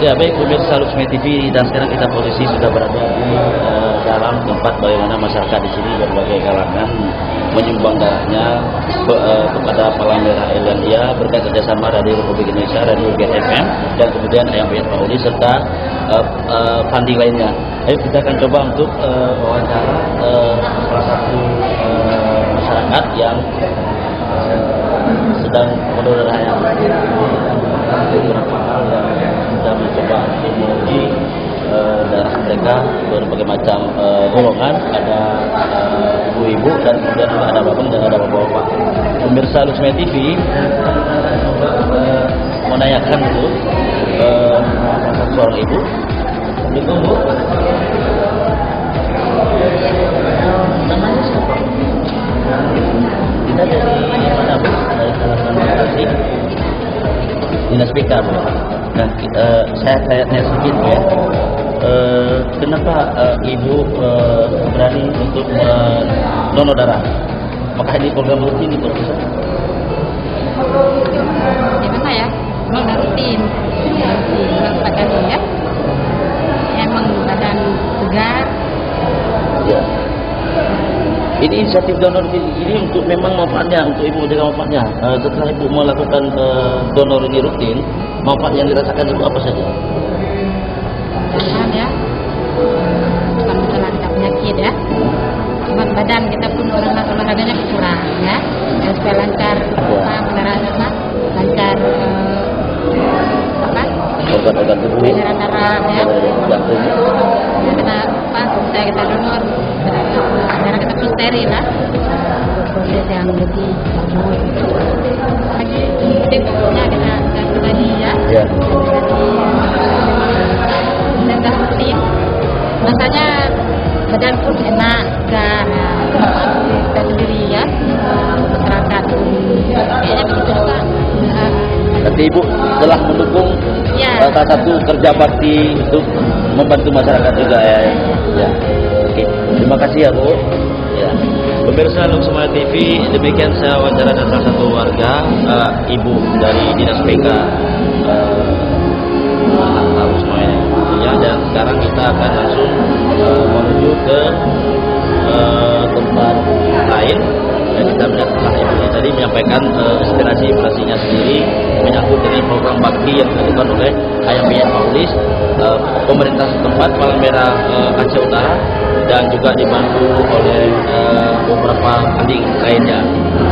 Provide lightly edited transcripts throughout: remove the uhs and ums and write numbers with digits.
Ya baik pemirsa Luxme TV, dan sekarang kita posisi sudah berada di dalam tempat bagaimana masyarakat di sini berbagai kalangan menyumbang darahnya kepada Palang Merah Irlandia berkat kerjasama dari Republik Indonesia, Radio GFM, dan kemudian Ayam Penyet Mauli serta funding lainnya. Ayo kita akan coba untuk wawancara salah satu masyarakat yang sedang mendonor darah yang beberapa hal yang sudah mencoba untuk menguji darah mereka berbagai macam golongan, ada ibu-ibu dan kemudian juga ada bapak dan ada bapak-bapak. Pemirsa Luxme TV menanyakan itu seorang ibu. Assalamualaikum Bu. Namanya siapa? Kita dari mana Bu? Dari Kalimantan Dinas PK Bu. Nah, saya tanya sedikit Bu ya. Kenapa Ibu berani untuk donor darah? Apakah ini program rutin itu? Gimana ya? Memang rutin badan ya. Emang badan segar. Ya. Ini inisiatif donor ini untuk memang manfaatnya, untuk Ibu menjaga manfaatnya. Setelah Ibu melakukan donor ini rutin, manfaat yang dirasakan Ibu apa saja? Badan ya. Bukan lancar penyakit ya. Cuma badan kita pun olahraganya kurang ya. Dan supaya lancar pendarahnya lancar organ-organ tubuh, peredaran darah ya. jantung. Karena supaya kita donor darah kita pun steril lah. Proses yang lebih lagi pokoknya kita pribadi ya. Ya. Dan rutin. Rasanya badan pun enak, segar. Kita sendiri ya. Masyarakat kayaknya begitu juga. Nanti Ibu telah mendukung salah satu kerja bakti untuk membantu masyarakat juga ya. Ya. Oke. Terima kasih ya Bu. Ya. Pemirsa Luxme TV, demikian saya wawancara dengan salah satu warga, Ibu dari Dinas PK Luxme. Ya, dan sekarang kita akan langsung menuju ke tempat lain. Dan kita melihat ibu tadi menyampaikan inspirasinya sendiri menyangkut dengan program bakti yang dilakukan oleh Ayam Penyet Mauli, pemerintah setempat Palang Merah Aceh Utara, dan juga dibantu oleh beberapa funding lainnya.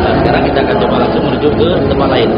Dan sekarang kita akan coba langsung menuju ke tempat lain.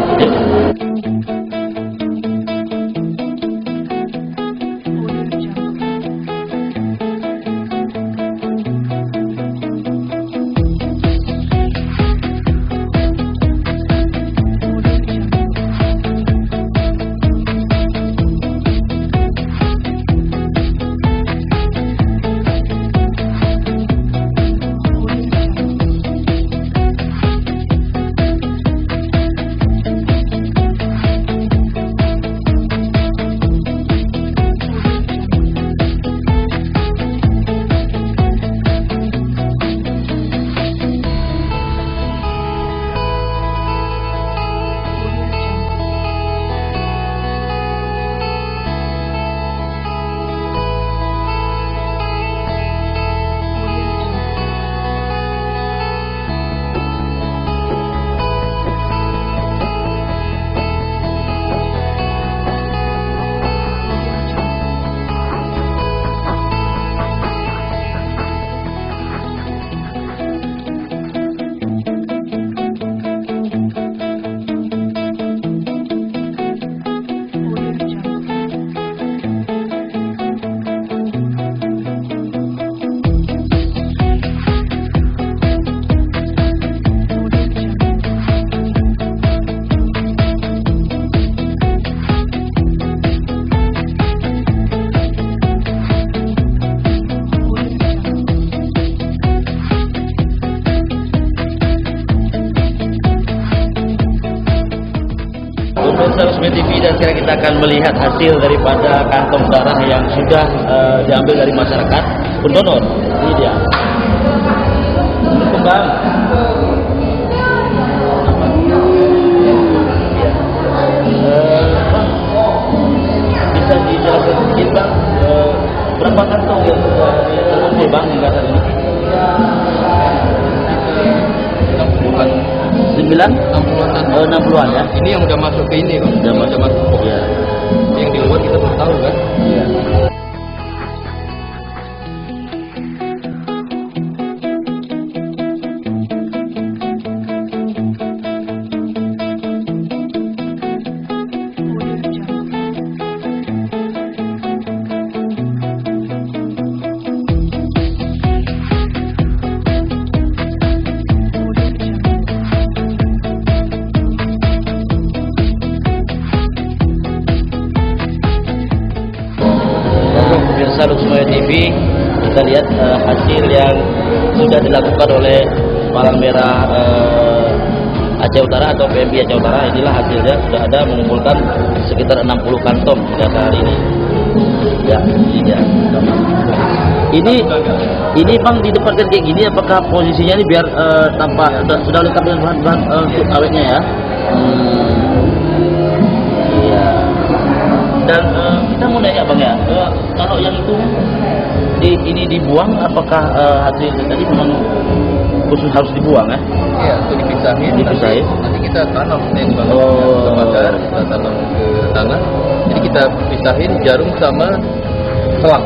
Luxme TV, dan sekarang kita akan melihat hasil daripada kantong darah yang sudah diambil dari masyarakat pendonor. Ini dia. Kembang. Bisa dijelaskan Berapa kantong yang terkumpul bang hingga saat ini? 60-an. 60-an ya? Ini yang udah masuk ke ini, Bang. Udah masuk. Ya. Yang di luar kita belum tahu kan? Iya. Pemirsa Luxmoyo TV, kita lihat hasil yang sudah dilakukan oleh Palang Merah Aceh Utara atau PMI Aceh Utara. Inilah hasilnya, sudah ada mengumpulkan sekitar 60 kantong pada hari ini. Ya, ini dia. Ini bang ditempatkan kayak gini, apakah posisinya ini biar tanpa sudah lengkap dengan bahan-bahan untuk awetnya ya? Iya. Dan kita mau nanya bang ya, kalau yang itu ini dibuang, apakah hasil tadi memang khusus harus dibuang ya? Iya, untuk dipisahin. Nanti kita tanam nih bang. Kita bakar, kita tanam ke tanah. Jadi kita pisahin jarum sama selang.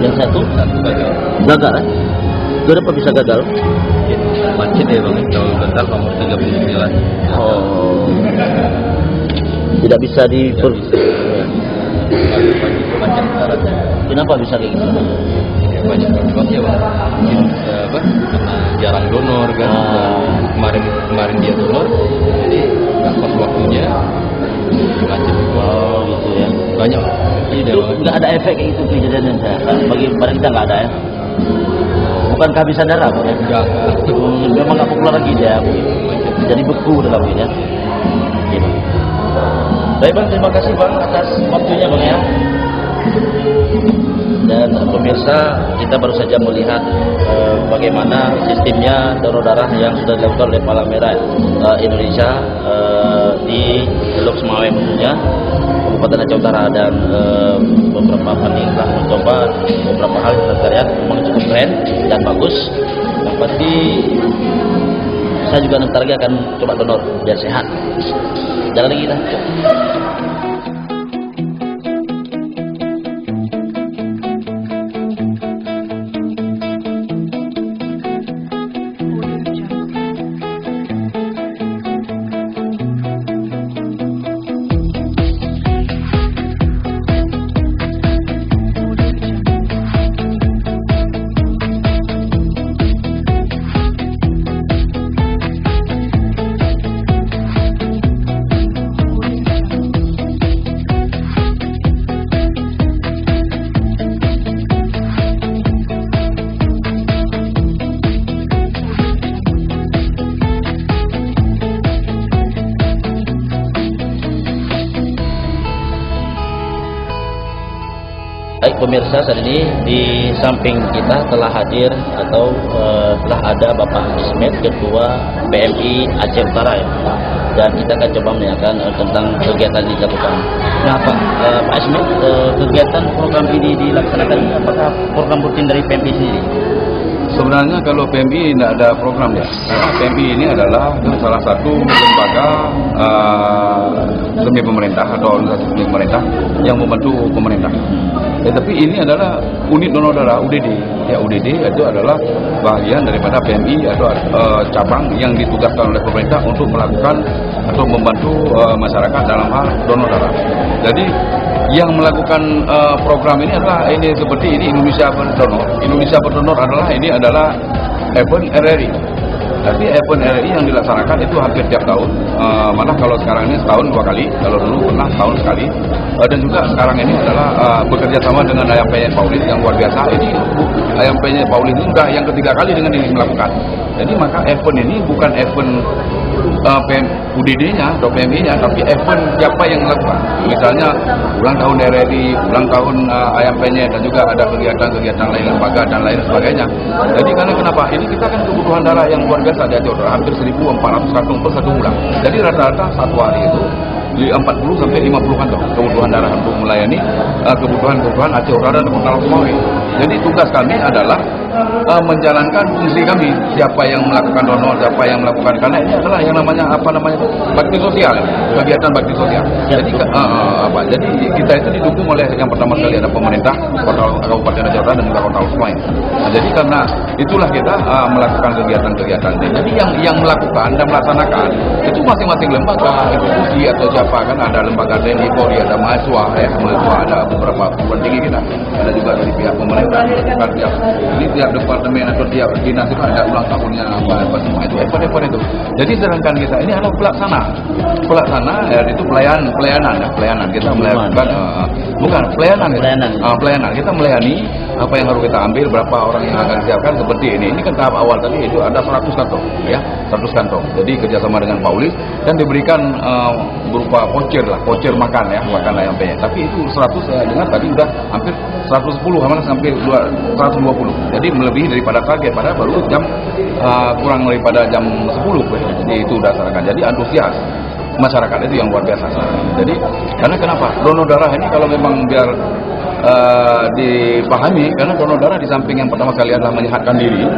Yang satu gagal. Gagal kan? Kenapa bisa gagal? Macet ya bang, kalau gagal nomor 39. Oh, tidak bisa Macet syaratnya. Kenapa bisa kayak gitu? Ya, banyak sebabnya bang. Mungkin karena jarang donor kan. Kemarin dia donor, jadi nggak pas waktunya macet. Oh gitu ya. Banyak. Itu nggak ada efek kayak gitu kejadian saya. Bagi pada kita nggak ada ya. Bukan kehabisan darah ya? Enggak. Memang nggak populer lagi dia. Jadi beku dalam ini ya. Gitu. Baik bang, terima kasih bang atas waktunya bang ya. Dan pemirsa, kita baru saja melihat bagaimana sistemnya donor darah yang sudah dilakukan oleh Palang Merah Indonesia di Luxmoyo tentunya, Kabupaten Aceh Utara, dan beberapa funding telah mencoba beberapa hal yang kita lihat memang cukup keren dan bagus. Yang pasti saya juga nanti lagi akan coba donor biar sehat. Jalan lagi kita. Baik pemirsa, saat ini di samping kita telah hadir atau telah ada Bapak Ismet, Ketua PMI Aceh Utara ya. Dan kita akan coba menanyakan tentang kegiatan yang dilakukan. Nah Pak Ismet, kegiatan program ini dilaksanakan, apakah program rutin dari PMI sendiri? Sebenarnya kalau PMI tidak ada program ya, karena PMI ini adalah salah satu lembaga semi pemerintah atau organisasi semi pemerintah yang membantu pemerintah. Tapi ini adalah unit donor darah UDD. Ya UDD itu adalah bagian daripada PMI atau cabang yang ditugaskan oleh pemerintah untuk melakukan atau membantu masyarakat dalam hal donor darah. Jadi yang melakukan program ini adalah ini seperti ini Indonesia Berdonor. Indonesia Berdonor adalah event RRI. Tapi event RRI yang dilaksanakan itu hampir tiap tahun. Malah kalau sekarang ini setahun 2 kali, kalau dulu pernah setahun sekali. Dan juga sekarang ini adalah bekerja sama dengan Ayam Penyet Paulis yang luar biasa. Ini Ayam Penyet Paulis ini sudah yang ketiga kali dengan ini melakukan. Jadi maka event ini bukan event UDD-nya atau PMI-nya, tapi event siapa yang melakukan. Misalnya ulang tahun RRI, ulang tahun Ayam Penyet, dan juga ada kegiatan-kegiatan lain, lembaga dan lain sebagainya. Jadi karena kenapa? Ini kita kan kebutuhan darah yang luar biasa di Aceh Utara, hampir 1.400 kantong per satu bulan. Jadi rata-rata satu hari itu 40 sampai 50 kantong kebutuhan darah untuk melayani kebutuhan Aceh Utara dan Kota Langkawi. Jadi tugas kami adalah menjalankan fungsi kami, siapa yang melakukan donor, siapa yang melakukan, karena ini adalah yang namanya bakti sosial, kegiatan bakti sosial. Jadi jadi kita itu didukung oleh yang pertama sekali ada pemerintah Kota Kabupaten Aceh Utara dan juga Kota Langkawi. Nah, jadi karena itulah kita melakukan kegiatan-kegiatan ini. Jadi yang melakukan dan melaksanakan itu masing-masing lembaga, institusi atau siapa, kan ada lembaga TNI, Polri, ada mahasiswa, ada beberapa perguruan tinggi kita, ada juga dari pihak pemerintah, tiap departemen atau tiap dinas itu ada ulang tahunnya apa semua itu event itu. Jadi sedangkan kita ini adalah pelaksana itu pelayanan kita melakukan bukan pelayanan kita melayani apa yang harus kita ambil, berapa orang yang akan disiapkan seperti ini kan tahap awal tadi itu ada 100 kantong ya, 100 kantong. Jadi kerjasama dengan Paulis dan diberikan berupa voucher makan ya, makan ayam penyet. Tapi itu 100 saya dengar tadi udah hampir 110 sampai 120. Jadi melebihi daripada target, padahal baru jam kurang daripada jam 10. Jadi itu dasarkan. Jadi antusias masyarakat itu yang luar biasa. Jadi karena kenapa? Donor darah ini kalau memang biar dipahami, karena donor darah di samping yang pertama kali adalah menyehatkan diri,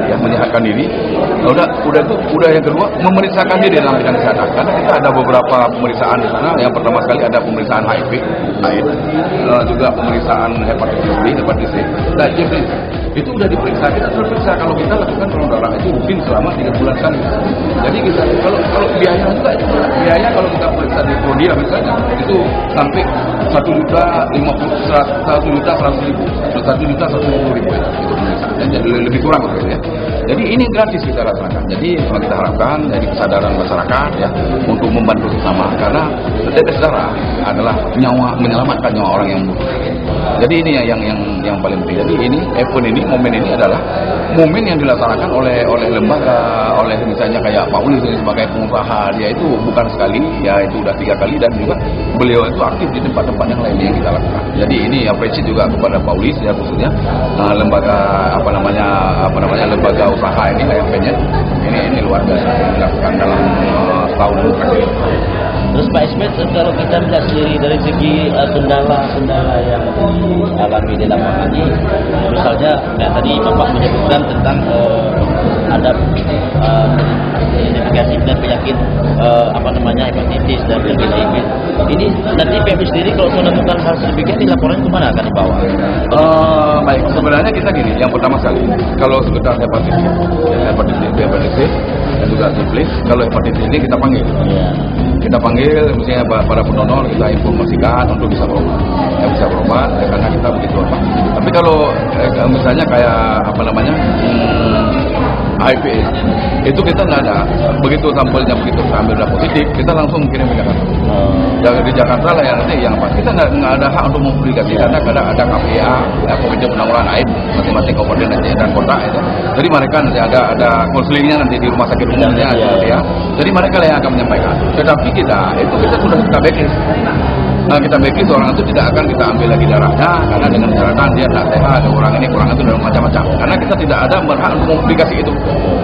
udah yang kedua memeriksakan diri dalam bidang kesehatan. Karena kita ada beberapa pemeriksaan di sana. Yang pertama sekali ada pemeriksaan HIV, juga pemeriksaan hepatitis B, hepatitis C, dan diabetes. Itu udah diperiksa, kita sudah periksa. Kalau kita lakukan donor darah itu rutin selama 3 bulan sekali. Jadi kita kalau biaya juga itu biaya kalau kita periksa di Prodia misalnya itu sampai 1.100.000 itu pemeriksaan. Jadi lebih kurang gitu ya. Jadi ini gratis kita laksanakan. Jadi kita harapkan jadi kesadaran masyarakat ya untuk membantu sesama, karena tetes darah adalah menyelamatkan nyawa orang yang butuh. Jadi ini yang paling penting. Jadi ini event ini, momen ini adalah momen yang dilaksanakan oleh lembaga, oleh misalnya kayak Pak Ulis sebagai pengusaha, dia itu bukan sekali, ya itu udah 3 kali, dan juga beliau itu aktif di tempat-tempat yang lain yang kita lakukan. Jadi ini apresiasi juga kepada Pak Ulis ya, khususnya lembaga lembaga usaha ini Ayam Penyet ini luar biasa yang dilakukan dalam setahun terakhir. Terus Pak Ismet, kalau kita melihat sendiri dari segi kendala-kendala yang alami di lapangan ini, misalnya kayak tadi Bapak menyebutkan tentang ada identifikasi penyakit hepatitis dan penyakit HIV. Ini nanti PMI sendiri kalau menemukan hal sedemikian, dilaporkan kemana akan dibawa? Baik, sebenarnya kita gini, yang pertama sekali kalau sekedar hepatitis C dan juga siflis, kalau hepatitis ini kita panggil. Kita panggil misalnya para pendonor, kita informasikan untuk bisa berobat, karena kita begitu apa. Tapi kalau misalnya kayak HIV itu kita nggak ada, begitu sampelnya begitu ambil udah positif, kita langsung kirim ke Jakarta. Di Jakarta lah ya nanti yang pas kita nggak ada hak untuk mempublikasi, karena ada KPA, Komite Penanggulangan AIDS masing-masing kabupaten dan kota itu. Jadi mereka nanti ada konselingnya nanti di rumah sakit umumnya ya. Jadi mereka lah yang akan menyampaikan. Tetapi kita sudah blacklist. Kita blacklist orang itu tidak akan kita ambil lagi darahnya, karena dengan catatan dia tak sehat, ada orang ini kurang itu dan macam-macam. Karena kita tidak ada berhak untuk mempublikasi itu.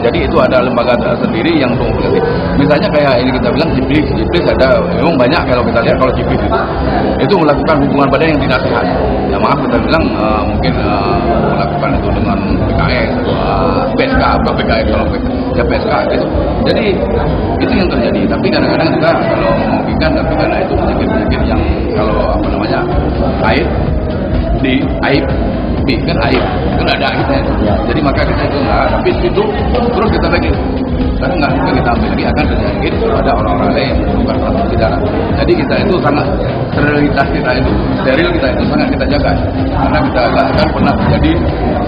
Jadi itu ada lembaga sendiri yang untuk mempublikasi. Misalnya kayak ini kita bilang Jiplis ada, memang banyak kalau kita lihat kalau Jiplis itu melakukan hubungan badan yang tidak sehat. Ya maaf kita bilang mungkin melakukan itu dengan PKS, PSK, PKS kalau ya PSK gitu. Jadi itu yang terjadi. Tapi kadang-kadang juga kalau memungkinkan, tapi karena itu penyakit yang kalau aib kan ada aibnya. Jadi maka kita itu nggak, tapi itu terus kita bagi. Karena nggak kita ambil lagi akan terjadi ada orang-orang lain yang membutuhkan transfusi darah. Jadi kita itu sangat sterilitas steril kita itu sangat kita jaga. Karena kita nggak akan pernah terjadi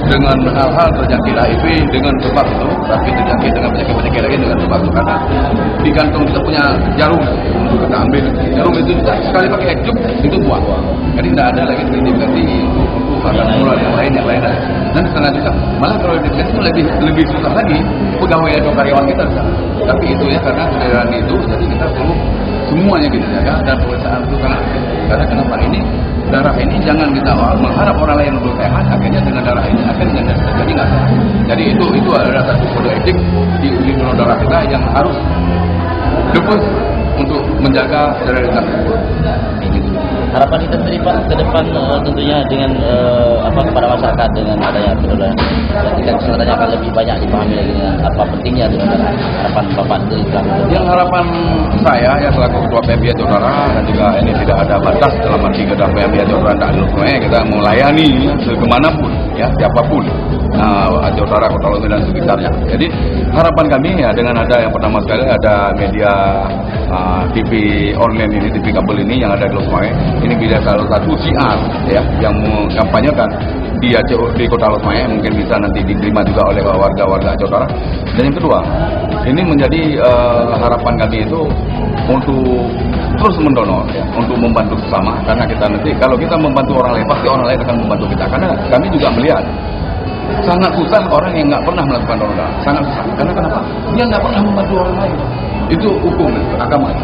dengan hal-hal terjangkit HIV dengan sebab itu, tapi terjangkit dengan penyakit lain dengan sebab itu. Karena di kantong kita punya jarum untuk kita ambil. Jarum itu sekali pakai ekcuk itu buang. Jadi tidak ada lagi identifikasi untuk mulai yang lain. Dan di sana juga malah kalau di itu lebih susah lagi pegawai atau karyawan kita di sana. Tapi itu ya karena kesadaran itu, jadi kita perlu semuanya kita jaga dan pemeriksaan itu sangat penting. Karena kenapa ini darah ini jangan kita mengharap orang lain untuk sehat, akhirnya dengan darah ini akhirnya jadi nggak sehat. Jadi itu adalah satu kode etik di unit donor darah kita yang harus lepas untuk menjaga sterilitas. Harapan kita sendiri Pak ke depan tentunya dengan kepada masyarakat dengan adanya donor ketika kesehatannya akan lebih banyak dipahami lagi dengan apa pentingnya donor darah. Harapan Bapak sendiri yang harapan saya ya selaku ketua PMI Saudara dan juga ini tidak ada batas dalam arti kita PMI Saudara tidak ada kita melayani kemanapun ya siapapun Saudara Kota Lome dan sekitarnya. Jadi harapan kami ya dengan ada yang pertama sekali ada media TV online ini, TV kabel ini yang ada di Losmawe, ini bisa salah satu siar ya yang mengkampanyekan di Kota Losmawe, mungkin bisa nanti diterima juga oleh warga-warga Saudara. Dan yang kedua, ini menjadi harapan kami itu untuk terus mendonor ya, untuk membantu sesama, karena kita nanti kalau kita membantu orang lain pasti orang lain akan membantu kita, karena kami juga melihat sangat susah orang yang nggak pernah melakukan donor darah, sangat susah. Karena kenapa? Dia nggak pernah membantu orang lain. Itu hukum, agama.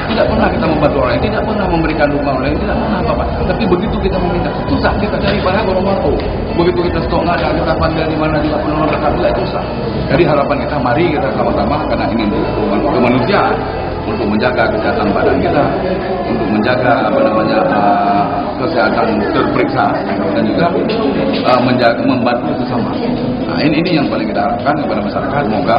Tidak pernah kita membantu orang lain, tidak pernah memberikan rumah orang lain, tidak pernah apa-apa. Tapi begitu kita meminta, susah kita cari barang orang-orang. Begitu kita stok nggak ada, kita panggil di mana juga penonor darah tidak susah. Jadi harapan kita, mari kita sama-sama karena ini untuk kemanusiaan, untuk menjaga kesehatan badan kita, untuk menjaga kesehatan terperiksa dan juga membantu sesama. Nah, ini yang paling kita harapkan kepada masyarakat. Semoga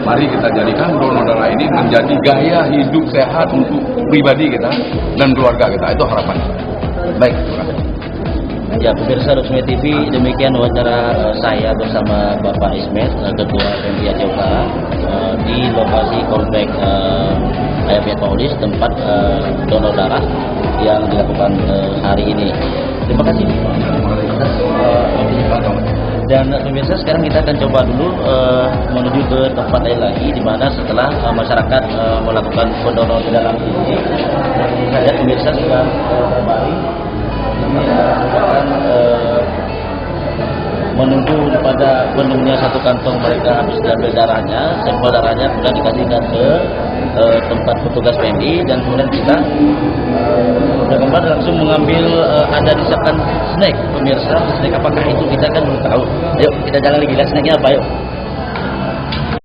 mari kita jadikan donor darah ini menjadi gaya hidup sehat untuk pribadi kita dan keluarga kita. Itu harapan. Baik, terima kasih. Ya, pemirsa Losmawe TV, demikian wawancara saya bersama Bapak Ismet, Ketua PMI Aceh Utara, di lokasi komplek Hayat Paulis, tempat donor darah yang dilakukan hari ini. Terima kasih. Dan pemirsa, sekarang kita akan coba dulu menuju ke tempat lain lagi, di mana setelah masyarakat melakukan pendonoran dalam ini, saya lihat pemirsa sudah berbaring. Ini akan menunggu pada penuhnya satu kantong mereka habis diambil darahnya, sampel darahnya sudah dikasihkan ke tempat petugas PMI, dan kemudian kita sudah kembali langsung mengambil ada disakan snack. Pemirsa, snack apakah itu kita kan belum tahu. Ayo kita jalan lagi, lihat snacknya apa yuk.